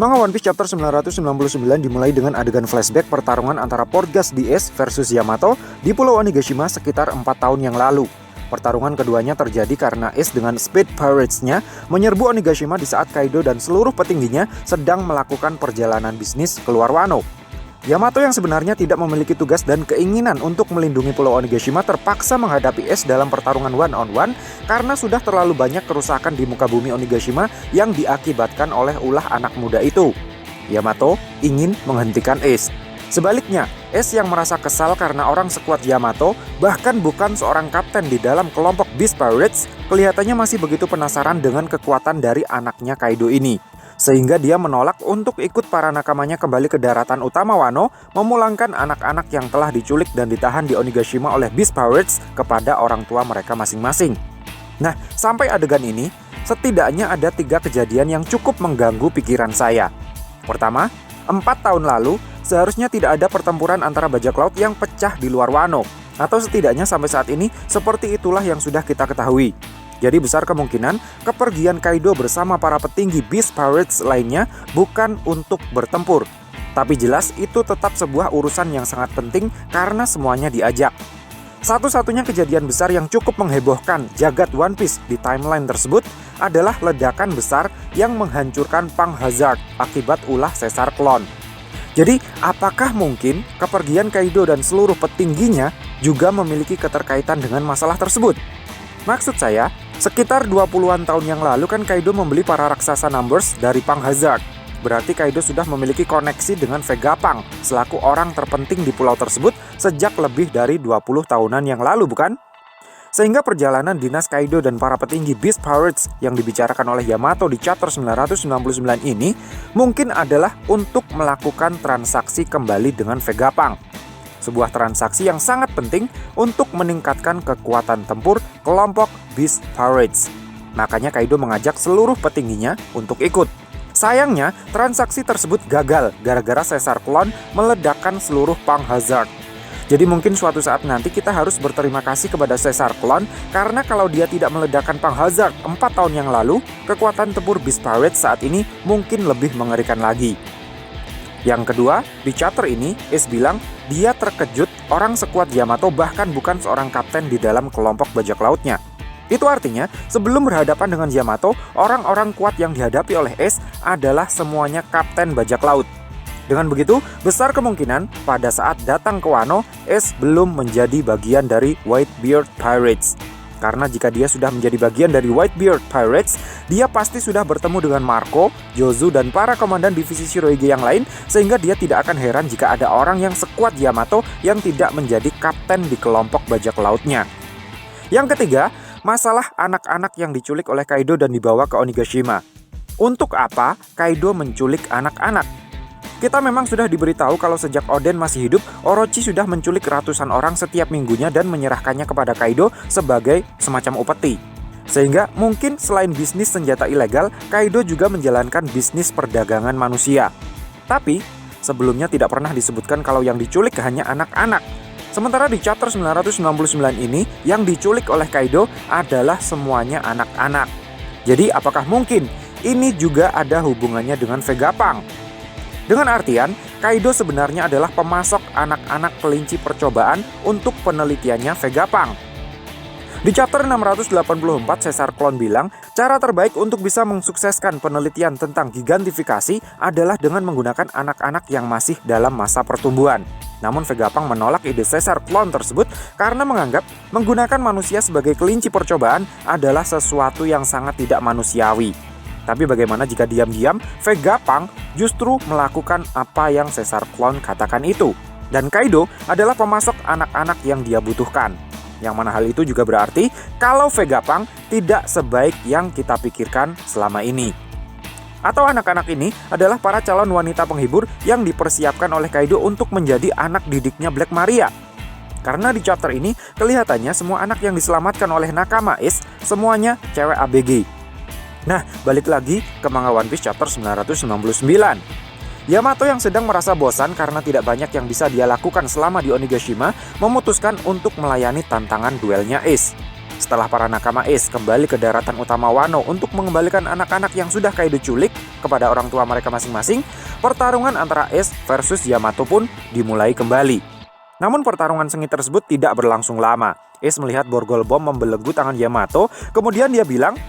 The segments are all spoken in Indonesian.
Manga One Piece chapter 999 dimulai dengan adegan flashback pertarungan antara Portgas di Ace versus Yamato di Pulau Onigashima sekitar 4 tahun yang lalu. Pertarungan keduanya terjadi karena Ace dengan Speed Pirates-nya menyerbu Onigashima di saat Kaido dan seluruh petingginya sedang melakukan perjalanan bisnis keluar Wano. Yamato yang sebenarnya tidak memiliki tugas dan keinginan untuk melindungi Pulau Onigashima terpaksa menghadapi Ace dalam pertarungan one-on-one karena sudah terlalu banyak kerusakan di muka bumi Onigashima yang diakibatkan oleh ulah anak muda itu. Yamato ingin menghentikan Ace. Sebaliknya, Ace yang merasa kesal karena orang sekuat Yamato, bahkan bukan seorang kapten di dalam kelompok Beast Pirates, kelihatannya masih begitu penasaran dengan kekuatan dari anaknya Kaido ini. Sehingga dia menolak untuk ikut para nakamanya kembali ke daratan utama Wano, memulangkan anak-anak yang telah diculik dan ditahan di Onigashima oleh Beast Pirates kepada orang tua mereka masing-masing. Nah, sampai adegan ini, setidaknya ada 3 kejadian yang cukup mengganggu pikiran saya. Pertama, 4 tahun lalu, seharusnya tidak ada pertempuran antara bajak laut yang pecah di luar Wano. Atau setidaknya sampai saat ini, seperti itulah yang sudah kita ketahui. Jadi besar kemungkinan kepergian Kaido bersama para petinggi Beast Pirates lainnya bukan untuk bertempur. Tapi jelas itu tetap sebuah urusan yang sangat penting karena semuanya diajak. Satu-satunya kejadian besar yang cukup menghebohkan jagat One Piece di timeline tersebut adalah ledakan besar yang menghancurkan Pang Hazard akibat ulah Caesar Clone. Jadi apakah mungkin kepergian Kaido dan seluruh petingginya juga memiliki keterkaitan dengan masalah tersebut? Maksud saya, sekitar 20-an tahun yang lalu kan Kaido membeli para raksasa Numbers dari Pang Hazard. Berarti Kaido sudah memiliki koneksi dengan Vegapunk selaku orang terpenting di pulau tersebut sejak lebih dari 20 tahunan yang lalu, bukan? Sehingga perjalanan dinas Kaido dan para petinggi Beast Pirates yang dibicarakan oleh Yamato di chapter 999 ini mungkin adalah untuk melakukan transaksi kembali dengan Vegapunk. Sebuah transaksi yang sangat penting untuk meningkatkan kekuatan tempur kelompok Beast Pirates. Makanya Kaido mengajak seluruh petingginya untuk ikut. Sayangnya, transaksi tersebut gagal gara-gara Caesar Clone meledakkan seluruh Pang Hazard. Jadi mungkin suatu saat nanti kita harus berterima kasih kepada Caesar Clone karena kalau dia tidak meledakkan Pang Hazard 4 tahun yang lalu, kekuatan tempur Beast Pirates saat ini mungkin lebih mengerikan lagi. Yang kedua, di chapter ini, Ace bilang dia terkejut orang sekuat Yamato bahkan bukan seorang kapten di dalam kelompok bajak lautnya. Itu artinya, sebelum berhadapan dengan Yamato, orang-orang kuat yang dihadapi oleh Ace adalah semuanya kapten bajak laut. Dengan begitu, besar kemungkinan pada saat datang ke Wano, Ace belum menjadi bagian dari Whitebeard Pirates. Karena jika dia sudah menjadi bagian dari Whitebeard Pirates, dia pasti sudah bertemu dengan Marco, Jozu, dan para komandan divisi Shirohige yang lain, sehingga dia tidak akan heran jika ada orang yang sekuat Yamato yang tidak menjadi kapten di kelompok bajak lautnya. Yang ketiga, masalah anak-anak yang diculik oleh Kaido dan dibawa ke Onigashima. Untuk apa Kaido menculik anak-anak? Kita memang sudah diberitahu kalau sejak Oden masih hidup, Orochi sudah menculik ratusan orang setiap minggunya dan menyerahkannya kepada Kaido sebagai semacam upeti. Sehingga mungkin selain bisnis senjata ilegal, Kaido juga menjalankan bisnis perdagangan manusia. Tapi, sebelumnya tidak pernah disebutkan kalau yang diculik hanya anak-anak. Sementara di chapter 999 ini, yang diculik oleh Kaido adalah semuanya anak-anak. Jadi apakah mungkin ini juga ada hubungannya dengan Vegapunk? Dengan artian, Kaido sebenarnya adalah pemasok anak-anak kelinci percobaan untuk penelitiannya Vegapunk. Di chapter 684, Caesar Clone bilang, cara terbaik untuk bisa mensukseskan penelitian tentang gigantifikasi adalah dengan menggunakan anak-anak yang masih dalam masa pertumbuhan. Namun Vegapunk menolak ide Caesar Clone tersebut karena menganggap menggunakan manusia sebagai kelinci percobaan adalah sesuatu yang sangat tidak manusiawi. Tapi bagaimana jika diam-diam Vegapunk justru melakukan apa yang Caesar Clone katakan itu? Dan Kaido adalah pemasok anak-anak yang dia butuhkan. Yang mana hal itu juga berarti kalau Vegapunk tidak sebaik yang kita pikirkan selama ini. Atau anak-anak ini adalah para calon wanita penghibur yang dipersiapkan oleh Kaido untuk menjadi anak didiknya Black Maria. Karena di chapter ini kelihatannya semua anak yang diselamatkan oleh nakama Ace semuanya cewek ABG. Nah, balik lagi ke manga One Piece chapter 999. Yamato yang sedang merasa bosan karena tidak banyak yang bisa dia lakukan selama di Onigashima memutuskan untuk melayani tantangan duelnya Ace. Setelah para nakama Ace kembali ke daratan utama Wano untuk mengembalikan anak-anak yang sudah Kaido culik kepada orang tua mereka masing-masing, pertarungan antara Ace versus Yamato pun dimulai kembali. Namun pertarungan sengit tersebut tidak berlangsung lama. Ace melihat borgol bom membelenggu tangan Yamato, kemudian dia bilang,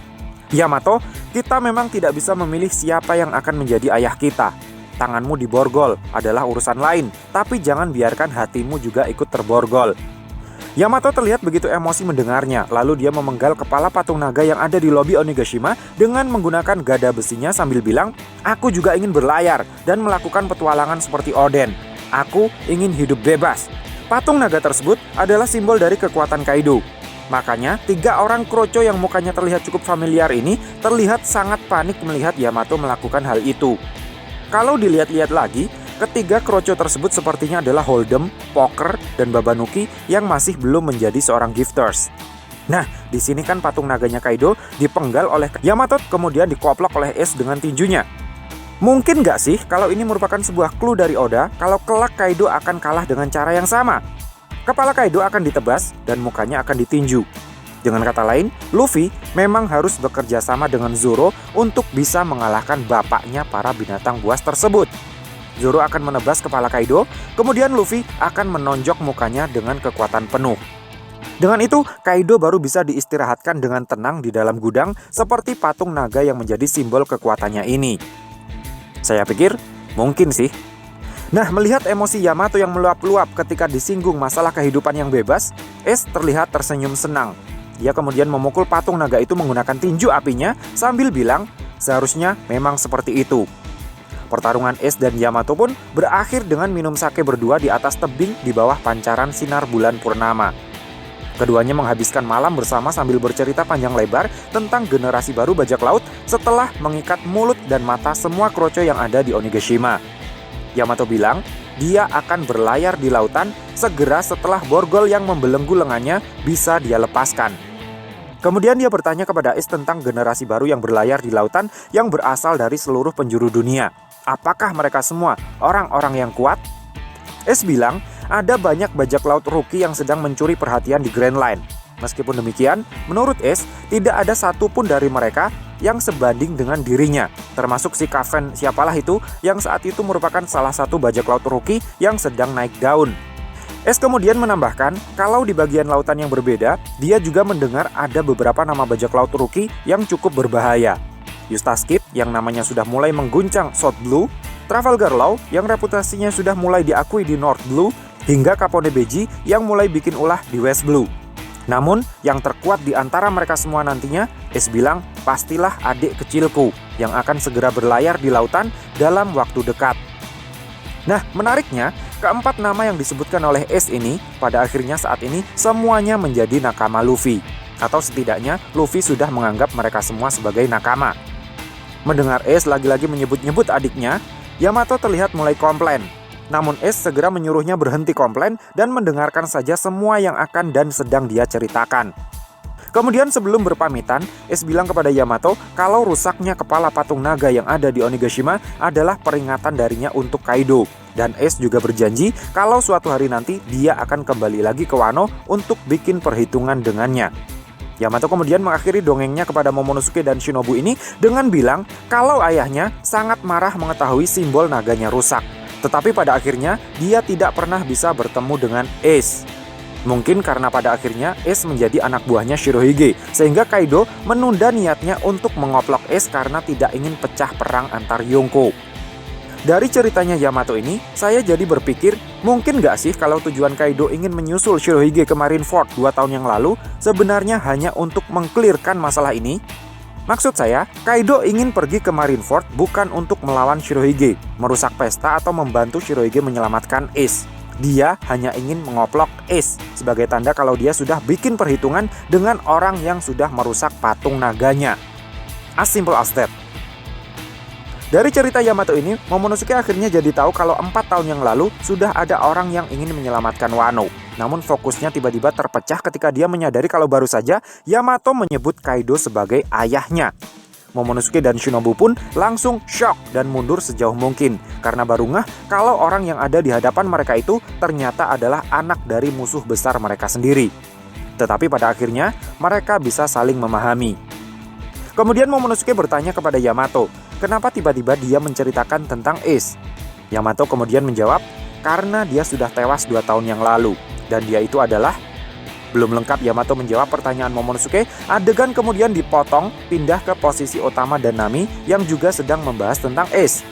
"Yamato, kita memang tidak bisa memilih siapa yang akan menjadi ayah kita. Tanganmu diborgol adalah urusan lain, tapi jangan biarkan hatimu juga ikut terborgol." Yamato terlihat begitu emosi mendengarnya, lalu dia memenggal kepala patung naga yang ada di lobi Onigashima dengan menggunakan gada besinya sambil bilang, "Aku juga ingin berlayar dan melakukan petualangan seperti Oden. Aku ingin hidup bebas." Patung naga tersebut adalah simbol dari kekuatan Kaido. Makanya, 3 orang kroco yang mukanya terlihat cukup familiar ini terlihat sangat panik melihat Yamato melakukan hal itu. Kalau dilihat-lihat lagi, ketiga kroco tersebut sepertinya adalah Hold'em, Poker, dan Babanuki yang masih belum menjadi seorang gifters. Nah, di sini kan patung naganya Kaido dipenggal oleh Yamato kemudian dikoplok oleh Ace dengan tinjunya. Mungkin nggak sih kalau ini merupakan sebuah clue dari Oda kalau kelak Kaido akan kalah dengan cara yang sama? Kepala Kaido akan ditebas dan mukanya akan ditinju. Dengan kata lain, Luffy memang harus bekerja sama dengan Zoro untuk bisa mengalahkan bapaknya para binatang buas tersebut. Zoro akan menebas kepala Kaido, kemudian Luffy akan menonjok mukanya dengan kekuatan penuh. Dengan itu, Kaido baru bisa diistirahatkan dengan tenang di dalam gudang seperti patung naga yang menjadi simbol kekuatannya ini. Saya pikir, mungkin sih. Nah, melihat emosi Yamato yang meluap-luap ketika disinggung masalah kehidupan yang bebas, Ace terlihat tersenyum senang. Dia kemudian memukul patung naga itu menggunakan tinju apinya sambil bilang, "Seharusnya memang seperti itu." Pertarungan Ace dan Yamato pun berakhir dengan minum sake berdua di atas tebing di bawah pancaran sinar bulan purnama. Keduanya menghabiskan malam bersama sambil bercerita panjang lebar tentang generasi baru bajak laut setelah mengikat mulut dan mata semua kroco yang ada di Onigashima. Yamato bilang, dia akan berlayar di lautan segera setelah borgol yang membelenggu lengannya bisa dia lepaskan. Kemudian dia bertanya kepada Ace tentang generasi baru yang berlayar di lautan yang berasal dari seluruh penjuru dunia. Apakah mereka semua orang-orang yang kuat? Ace bilang, ada banyak bajak laut rookie yang sedang mencuri perhatian di Grand Line. Meskipun demikian, menurut Ace, tidak ada satupun dari mereka yang sebanding dengan dirinya, termasuk si Kaven siapalah itu yang saat itu merupakan salah satu bajak laut rookie yang sedang naik daun. Ace kemudian menambahkan, kalau di bagian lautan yang berbeda, dia juga mendengar ada beberapa nama bajak laut rookie yang cukup berbahaya. Eustace Kid yang namanya sudah mulai mengguncang South Blue, Trafalgar Law yang reputasinya sudah mulai diakui di North Blue, hingga Capone Beji yang mulai bikin ulah di West Blue. Namun, yang terkuat di antara mereka semua nantinya, Ace bilang, pastilah adik kecilku yang akan segera berlayar di lautan dalam waktu dekat. Nah, menariknya, keempat nama yang disebutkan oleh Ace ini, pada akhirnya saat ini semuanya menjadi nakama Luffy. Atau setidaknya, Luffy sudah menganggap mereka semua sebagai nakama. Mendengar Ace lagi-lagi menyebut-nyebut adiknya, Yamato terlihat mulai komplain. Namun Ace segera menyuruhnya berhenti komplain dan mendengarkan saja semua yang akan dan sedang dia ceritakan. Kemudian sebelum berpamitan, Ace bilang kepada Yamato kalau rusaknya kepala patung naga yang ada di Onigashima adalah peringatan darinya untuk Kaido. Dan Ace juga berjanji kalau suatu hari nanti dia akan kembali lagi ke Wano untuk bikin perhitungan dengannya. Yamato kemudian mengakhiri dongengnya kepada Momonosuke dan Shinobu ini dengan bilang kalau ayahnya sangat marah mengetahui simbol naganya rusak. Tetapi pada akhirnya dia tidak pernah bisa bertemu dengan Ace. Mungkin karena pada akhirnya Ace menjadi anak buahnya Shirohige, sehingga Kaido menunda niatnya untuk mengoplok Ace karena tidak ingin pecah perang antar Yonko. Dari ceritanya Yamato ini, saya jadi berpikir, mungkin nggak sih kalau tujuan Kaido ingin menyusul Shirohige ke Marineford 2 tahun yang lalu, sebenarnya hanya untuk mengklirkan masalah ini? Maksud saya, Kaido ingin pergi ke Marineford bukan untuk melawan Shirohige, merusak pesta atau membantu Shirohige menyelamatkan Ace. Dia hanya ingin mengoplok Ace sebagai tanda kalau dia sudah bikin perhitungan dengan orang yang sudah merusak patung naganya. As simple as that. Dari cerita Yamato ini, Momonosuke akhirnya jadi tahu kalau 4 tahun yang lalu sudah ada orang yang ingin menyelamatkan Wano. Namun fokusnya tiba-tiba terpecah ketika dia menyadari kalau baru saja Yamato menyebut Kaido sebagai ayahnya. Momonosuke dan Shinobu pun langsung shock dan mundur sejauh mungkin karena baru ngeh kalau orang yang ada di hadapan mereka itu ternyata adalah anak dari musuh besar mereka sendiri. Tetapi pada akhirnya mereka bisa saling memahami. Kemudian Momonosuke bertanya kepada Yamato, kenapa tiba-tiba dia menceritakan tentang Ace? Yamato kemudian menjawab, karena dia sudah tewas 2 tahun yang lalu. Dan dia itu adalah... Belum lengkap Yamato menjawab pertanyaan Momonosuke, adegan kemudian dipotong, pindah ke posisi Otama dan Nami yang juga sedang membahas tentang Ace.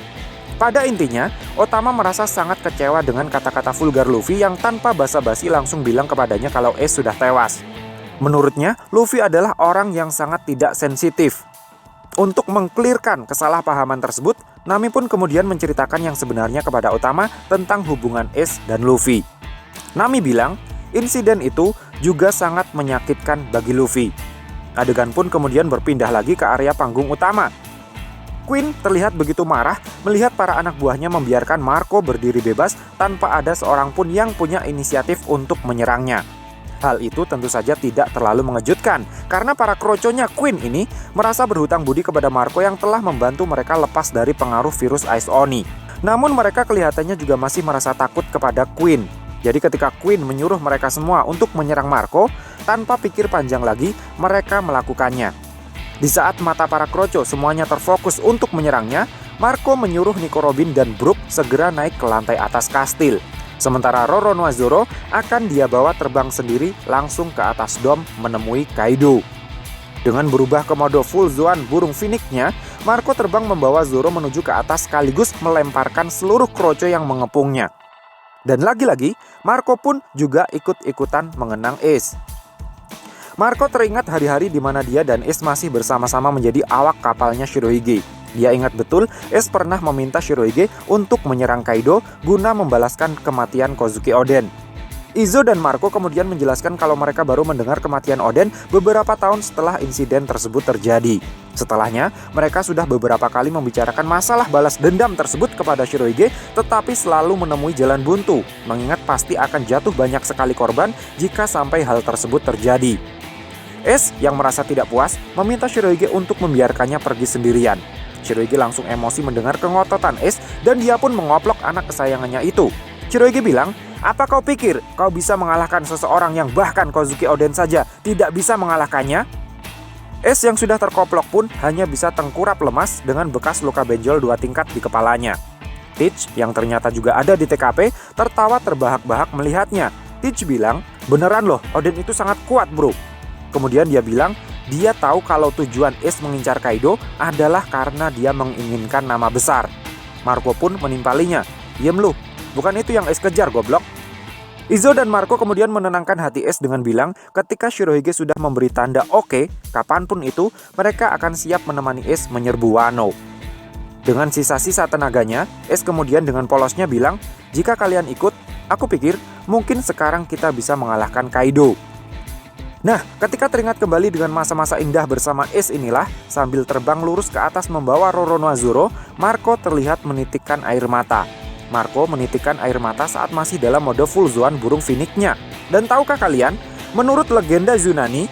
Pada intinya, Otama merasa sangat kecewa dengan kata-kata vulgar Luffy yang tanpa basa-basi langsung bilang kepadanya kalau Ace sudah tewas. Menurutnya, Luffy adalah orang yang sangat tidak sensitif. Untuk mengklirkan kesalahpahaman tersebut, Nami pun kemudian menceritakan yang sebenarnya kepada Otama tentang hubungan Ace dan Luffy. Nami bilang, insiden itu juga sangat menyakitkan bagi Luffy. Adegan pun kemudian berpindah lagi ke area panggung utama. Queen terlihat begitu marah melihat para anak buahnya membiarkan Marco berdiri bebas tanpa ada seorang pun yang punya inisiatif untuk menyerangnya. Hal itu tentu saja tidak terlalu mengejutkan, karena para kroconya Queen ini merasa berhutang budi kepada Marco yang telah membantu mereka lepas dari pengaruh virus Ice Oni. Namun mereka kelihatannya juga masih merasa takut kepada Queen. Jadi ketika Queen menyuruh mereka semua untuk menyerang Marco, tanpa pikir panjang lagi, mereka melakukannya. Di saat mata para kroco semuanya terfokus untuk menyerangnya, Marco menyuruh Nico Robin dan Brook segera naik ke lantai atas kastil. Sementara Roronoa-Zoro akan dia bawa terbang sendiri langsung ke atas dom menemui Kaido. Dengan berubah ke mode full Zoan burung Phoenix-nya, Marco terbang membawa Zoro menuju ke atas sekaligus melemparkan seluruh kroco yang mengepungnya. Dan lagi-lagi, Marco pun juga ikut-ikutan mengenang Ace. Marco teringat hari-hari di mana dia dan Ace masih bersama-sama menjadi awak kapalnya Shirohige. Dia ingat betul Ace pernah meminta Shirohige untuk menyerang Kaido guna membalaskan kematian Kozuki Oden. Izo dan Marco kemudian menjelaskan kalau mereka baru mendengar kematian Oden beberapa tahun setelah insiden tersebut terjadi. Setelahnya, mereka sudah beberapa kali membicarakan masalah balas dendam tersebut kepada Shirohige, tetapi selalu menemui jalan buntu, mengingat pasti akan jatuh banyak sekali korban jika sampai hal tersebut terjadi. Ace yang merasa tidak puas meminta Shirohige untuk membiarkannya pergi sendirian. Shirohige langsung emosi mendengar kengototan Ace dan dia pun mengoplok anak kesayangannya itu. Shirohige bilang, "Apa kau pikir kau bisa mengalahkan seseorang yang bahkan Kozuki Oden saja tidak bisa mengalahkannya?" Ace yang sudah terkoplok pun hanya bisa tengkurap lemas dengan bekas luka benjol 2 tingkat di kepalanya. Teach yang ternyata juga ada di TKP tertawa terbahak-bahak melihatnya. Teach bilang, "Beneran loh, Oden itu sangat kuat bro." Kemudian dia bilang, dia tahu kalau tujuan Ace mengincar Kaido adalah karena dia menginginkan nama besar. Marco pun menimpalinya, "Diem lu, bukan itu yang Ace kejar goblok." Izo dan Marco kemudian menenangkan hati Ace dengan bilang ketika Shirohige sudah memberi tanda oke, kapanpun itu mereka akan siap menemani Ace menyerbu Wano. Dengan sisa-sisa tenaganya, Ace kemudian dengan polosnya bilang, "Jika kalian ikut, aku pikir mungkin sekarang kita bisa mengalahkan Kaido." Nah, ketika teringat kembali dengan masa-masa indah bersama Ace inilah, sambil terbang lurus ke atas membawa Roronoa-Zoro, Marco terlihat menitikkan air mata. Marco menitikkan air mata saat masih dalam mode full Zoan burung Phoenix-nya. Dan tahukah kalian, menurut legenda Yunani,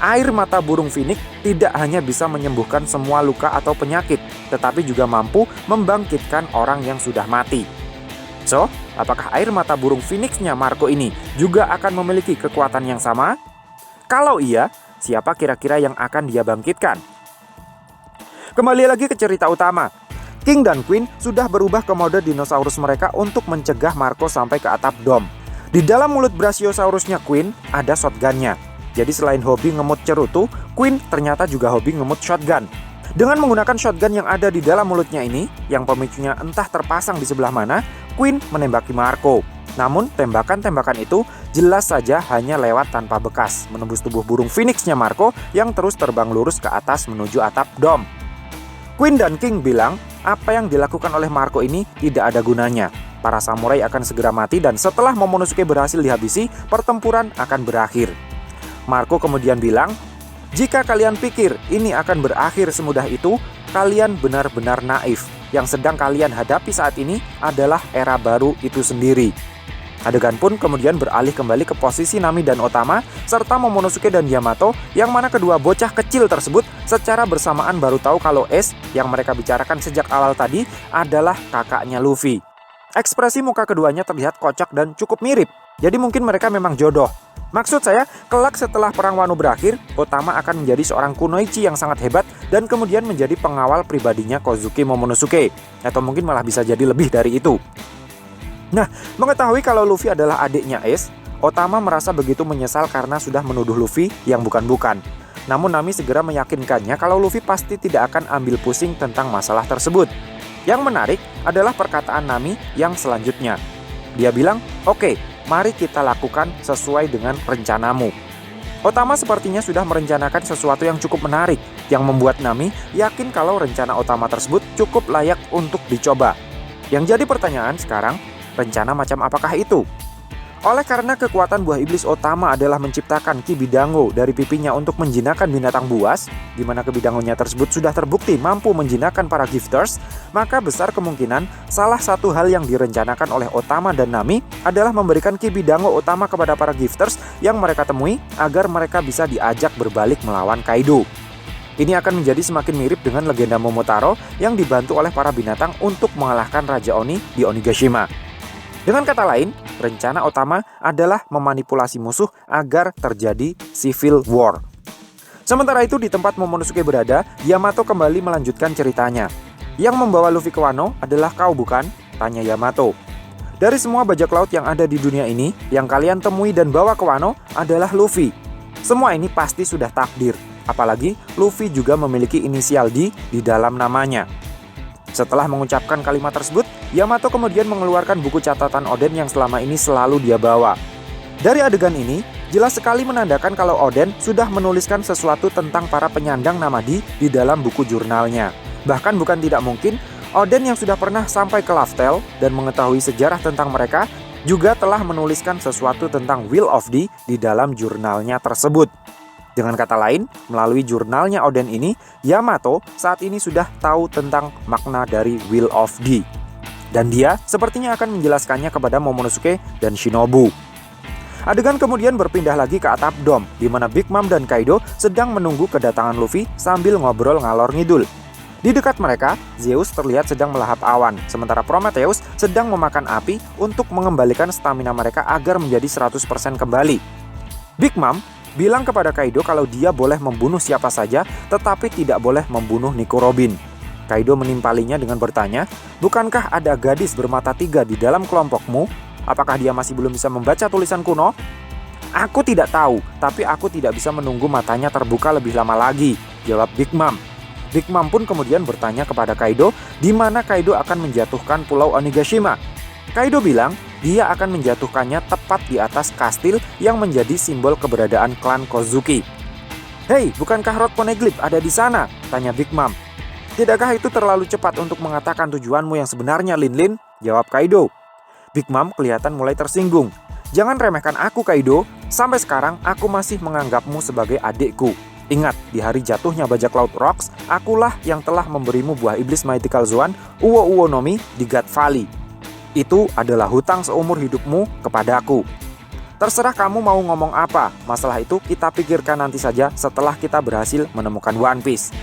air mata burung Phoenix tidak hanya bisa menyembuhkan semua luka atau penyakit, tetapi juga mampu membangkitkan orang yang sudah mati. So, apakah air mata burung Phoenix-nya Marco ini juga akan memiliki kekuatan yang sama? Kalau iya, siapa kira-kira yang akan dia bangkitkan? Kembali lagi ke cerita utama. King dan Queen sudah berubah ke mode dinosaurus mereka untuk mencegah Marco sampai ke atap dom. Di dalam mulut Brachiosaurusnya Queen ada shotgunnya. Jadi selain hobi ngemut cerutu, Queen ternyata juga hobi ngemut shotgun. Dengan menggunakan shotgun yang ada di dalam mulutnya ini, yang pemicunya entah terpasang di sebelah mana, Queen menembaki Marco. Namun tembakan-tembakan itu jelas saja hanya lewat tanpa bekas, menembus tubuh burung Phoenix-nya Marco yang terus terbang lurus ke atas menuju atap dom. Queen dan King bilang, apa yang dilakukan oleh Marco ini tidak ada gunanya. Para samurai akan segera mati dan setelah Momonosuke berhasil dihabisi, pertempuran akan berakhir. Marco kemudian bilang, "Jika kalian pikir ini akan berakhir semudah itu, kalian benar-benar naif. Yang sedang kalian hadapi saat ini adalah era baru itu sendiri." Adegan pun kemudian beralih kembali ke posisi Nami dan Otama serta Momonosuke dan Yamato, yang mana kedua bocah kecil tersebut secara bersamaan baru tahu kalau Ace yang mereka bicarakan sejak awal tadi adalah kakaknya Luffy. Ekspresi muka keduanya terlihat kocak dan cukup mirip, jadi mungkin mereka memang jodoh. Maksud saya, kelak setelah Perang Wano berakhir, Otama akan menjadi seorang kunoichi yang sangat hebat dan kemudian menjadi pengawal pribadinya Kozuki Momonosuke. Atau mungkin malah bisa jadi lebih dari itu. Nah, mengetahui kalau Luffy adalah adiknya Ace, Otama merasa begitu menyesal karena sudah menuduh Luffy yang bukan-bukan. Namun Nami segera meyakinkannya kalau Luffy pasti tidak akan ambil pusing tentang masalah tersebut. Yang menarik adalah perkataan Nami yang selanjutnya. Dia bilang, "Oke, mari kita lakukan sesuai dengan rencanamu." Otama sepertinya sudah merencanakan sesuatu yang cukup menarik, yang membuat Nami yakin kalau rencana Otama tersebut cukup layak untuk dicoba. Yang jadi pertanyaan sekarang, rencana macam apakah itu? Oleh karena kekuatan buah iblis Otama adalah menciptakan Kibidango dari pipinya untuk menjinakkan binatang buas, di mana Kibidangonya tersebut sudah terbukti mampu menjinakkan para gifters, maka besar kemungkinan salah satu hal yang direncanakan oleh Otama dan Nami adalah memberikan Kibidango Otama kepada para gifters yang mereka temui agar mereka bisa diajak berbalik melawan Kaido. Ini akan menjadi semakin mirip dengan legenda Momotaro yang dibantu oleh para binatang untuk mengalahkan Raja Oni di Onigashima. Dengan kata lain, rencana Otama adalah memanipulasi musuh agar terjadi civil war. Sementara itu di tempat Momonosuke berada, Yamato kembali melanjutkan ceritanya. Yang membawa Luffy ke Wano adalah kau bukan? Tanya Yamato. Dari semua bajak laut yang ada di dunia ini, yang kalian temui dan bawa ke Wano adalah Luffy. Semua ini pasti sudah takdir, apalagi Luffy juga memiliki inisial D di dalam namanya. Setelah mengucapkan kalimat tersebut, Yamato kemudian mengeluarkan buku catatan Oden yang selama ini selalu dia bawa. Dari adegan ini, jelas sekali menandakan kalau Oden sudah menuliskan sesuatu tentang para penyandang nama di dalam buku jurnalnya. Bahkan bukan tidak mungkin, Oden yang sudah pernah sampai ke Laftel dan mengetahui sejarah tentang mereka, juga telah menuliskan sesuatu tentang Will of D di dalam jurnalnya tersebut. Dengan kata lain, melalui jurnalnya Oden ini, Yamato saat ini sudah tahu tentang makna dari Will of D. Dan dia sepertinya akan menjelaskannya kepada Momonosuke dan Shinobu. Adegan kemudian berpindah lagi ke atap dom, di mana Big Mom dan Kaido sedang menunggu kedatangan Luffy sambil ngobrol ngalor ngidul. Di dekat mereka, Zeus terlihat sedang melahap awan, sementara Prometheus sedang memakan api untuk mengembalikan stamina mereka agar menjadi 100% kembali. Big Mom bilang kepada Kaido kalau dia boleh membunuh siapa saja, tetapi tidak boleh membunuh Nico Robin. Kaido menimpalinya dengan bertanya, "Bukankah ada gadis bermata 3 di dalam kelompokmu? Apakah dia masih belum bisa membaca tulisan kuno?" "Aku tidak tahu, tapi aku tidak bisa menunggu matanya terbuka lebih lama lagi," jawab Big Mom. Big Mom pun kemudian bertanya kepada Kaido, di mana Kaido akan menjatuhkan Pulau Onigashima. Kaido bilang, dia akan menjatuhkannya tepat di atas kastil yang menjadi simbol keberadaan klan Kozuki. "Hei, bukankah Rod Poneglyph ada di sana?" tanya Big Mom. "Tidakkah itu terlalu cepat untuk mengatakan tujuanmu yang sebenarnya, Lin-Lin?" jawab Kaido. Big Mom kelihatan mulai tersinggung. "Jangan remehkan aku, Kaido. Sampai sekarang aku masih menganggapmu sebagai adikku. Ingat, di hari jatuhnya bajak laut Rocks, akulah yang telah memberimu buah iblis Mythical Zoan Uwo Uwo no Mi di God Valley. Itu adalah hutang seumur hidupmu kepadaku. Terserah kamu mau ngomong apa, masalah itu kita pikirkan nanti saja setelah kita berhasil menemukan One Piece."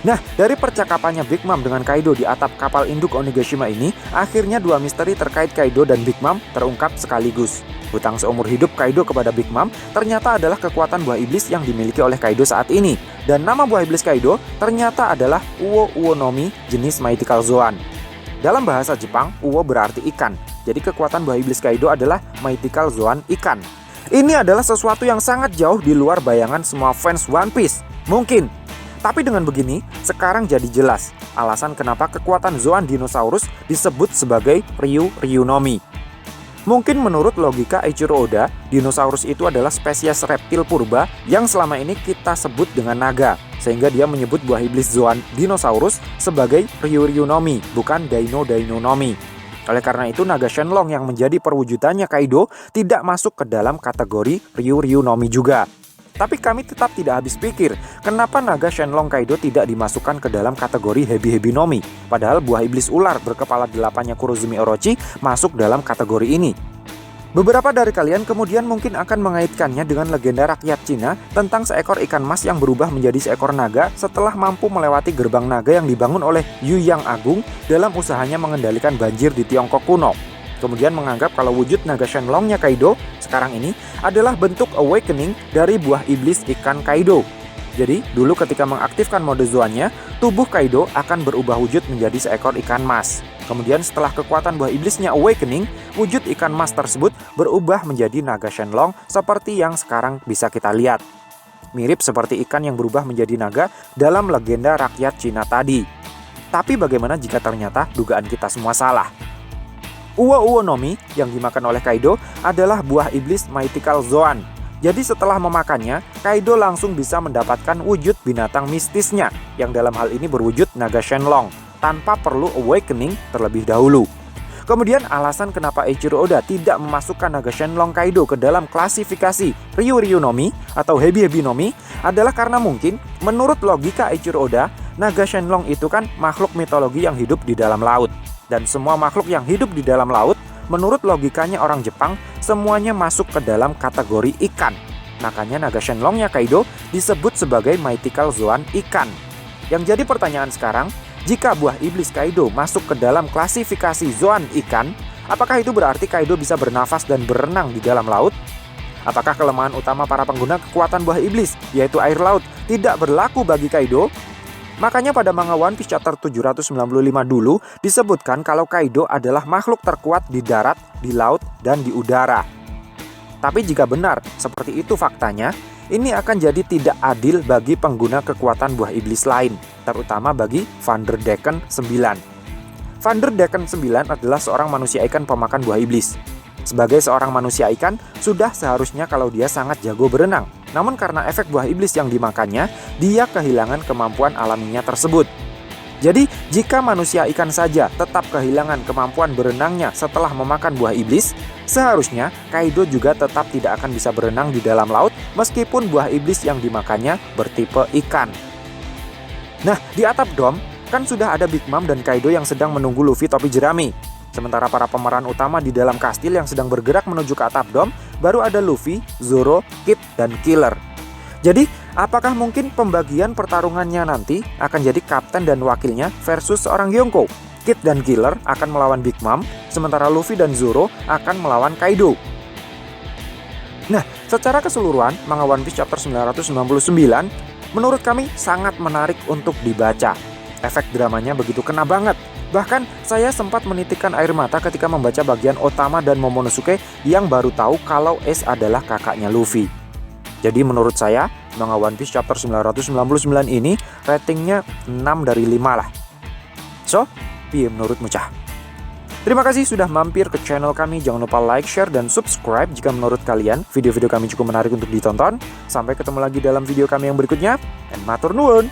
Nah, dari percakapannya Big Mom dengan Kaido di atap kapal induk Onigashima ini, akhirnya dua misteri terkait Kaido dan Big Mom terungkap sekaligus. Hutang seumur hidup Kaido kepada Big Mom ternyata adalah kekuatan buah iblis yang dimiliki oleh Kaido saat ini. Dan nama buah iblis Kaido ternyata adalah Uwo Uwo no Mi jenis Mythical Zoan. Dalam bahasa Jepang, Uwo berarti ikan. Jadi kekuatan buah iblis Kaido adalah Mythical Zoan ikan. Ini adalah sesuatu yang sangat jauh di luar bayangan semua fans One Piece. Mungkin. Tapi dengan begini, sekarang jadi jelas alasan kenapa kekuatan Zoan Dinosaurus disebut sebagai Ryu Ryu no Mi. Mungkin menurut logika Eiichiro Oda, dinosaurus itu adalah spesies reptil purba yang selama ini kita sebut dengan naga, sehingga dia menyebut buah iblis Zoan Dinosaurus sebagai Ryu Ryu no Mi, bukan Daino Daino no Mi. Oleh karena itu, naga Shenlong yang menjadi perwujudannya Kaido tidak masuk ke dalam kategori Ryu Ryu no Mi juga. Tapi kami tetap tidak habis pikir, kenapa naga Shenlong Kaido tidak dimasukkan ke dalam kategori Hebi Hebi no Mi, padahal buah iblis ular berkepala 8-nya Kurozumi Orochi masuk dalam kategori ini. Beberapa dari kalian kemudian mungkin akan mengaitkannya dengan legenda rakyat Cina tentang seekor ikan mas yang berubah menjadi seekor naga setelah mampu melewati gerbang naga yang dibangun oleh Yu Yang Agung dalam usahanya mengendalikan banjir di Tiongkok kuno. kemudian menganggap kalau wujud naga Shenlongnya Kaido sekarang ini adalah bentuk awakening dari buah iblis ikan Kaido. Jadi, dulu ketika mengaktifkan mode Zoan-nya, tubuh Kaido akan berubah wujud menjadi seekor ikan mas. Kemudian setelah kekuatan buah iblisnya awakening, wujud ikan mas tersebut berubah menjadi naga Shenlong seperti yang sekarang bisa kita lihat. Mirip seperti ikan yang berubah menjadi naga dalam legenda rakyat Cina tadi. Tapi bagaimana jika ternyata dugaan kita semua salah? Uwo Nomi yang dimakan oleh Kaido adalah buah iblis Mythical Zoan. Jadi setelah memakannya, Kaido langsung bisa mendapatkan wujud binatang mistisnya yang dalam hal ini berwujud naga Shenlong tanpa perlu awakening terlebih dahulu. Kemudian alasan kenapa Eiichiro Oda tidak memasukkan naga Shenlong Kaido ke dalam klasifikasi Ryu Nomi atau Hebi Nomi adalah karena mungkin menurut logika Eiichiro Oda, naga Shenlong itu kan makhluk mitologi yang hidup di dalam laut. Dan semua makhluk yang hidup di dalam laut, menurut logikanya orang Jepang, semuanya masuk ke dalam kategori ikan. Makanya naga Shenlongnya Kaido disebut sebagai Mythical Zoan ikan. Yang jadi pertanyaan sekarang, jika buah iblis Kaido masuk ke dalam klasifikasi Zoan ikan, apakah itu berarti Kaido bisa bernafas dan berenang di dalam laut? Apakah kelemahan utama para pengguna kekuatan buah iblis, yaitu air laut, tidak berlaku bagi Kaido? Makanya pada manga One Piece chapter 795 dulu disebutkan kalau Kaido adalah makhluk terkuat di darat, di laut, dan di udara. Tapi jika benar seperti itu faktanya, ini akan jadi tidak adil bagi pengguna kekuatan buah iblis lain, terutama bagi Vanderdecken 9. Vanderdecken 9 adalah seorang manusia ikan pemakan buah iblis. Sebagai seorang manusia ikan, sudah seharusnya kalau dia sangat jago berenang. Namun karena efek buah iblis yang dimakannya, dia kehilangan kemampuan alaminya tersebut. Jadi, jika manusia ikan saja tetap kehilangan kemampuan berenangnya setelah memakan buah iblis, seharusnya Kaido juga tetap tidak akan bisa berenang di dalam laut meskipun buah iblis yang dimakannya bertipe ikan. Nah, di atap dom, kan sudah ada Big Mom dan Kaido yang sedang menunggu Luffy topi jerami. Sementara para pemeran utama di dalam kastil yang sedang bergerak menuju ke atap dom, baru ada Luffy, Zoro, Kid, dan Killer. Jadi, apakah mungkin pembagian pertarungannya nanti akan jadi kapten dan wakilnya versus seorang Yonko? Kid dan Killer akan melawan Big Mom, sementara Luffy dan Zoro akan melawan Kaido. Nah, secara keseluruhan, manga One Piece chapter 999 menurut kami sangat menarik untuk dibaca. Efek dramanya begitu kena banget. Bahkan saya sempat menitikkan air mata ketika membaca bagian Otama dan Momonosuke yang baru tahu kalau Ace adalah kakaknya Luffy. Jadi menurut saya, manga One Piece chapter 999 ini ratingnya 6 dari 5 lah. So, piye menurutmu cah? Terima kasih sudah mampir ke channel kami. Jangan lupa like, share, dan subscribe jika menurut kalian video-video kami cukup menarik untuk ditonton. Sampai ketemu lagi dalam video kami yang berikutnya. And matur nuwun.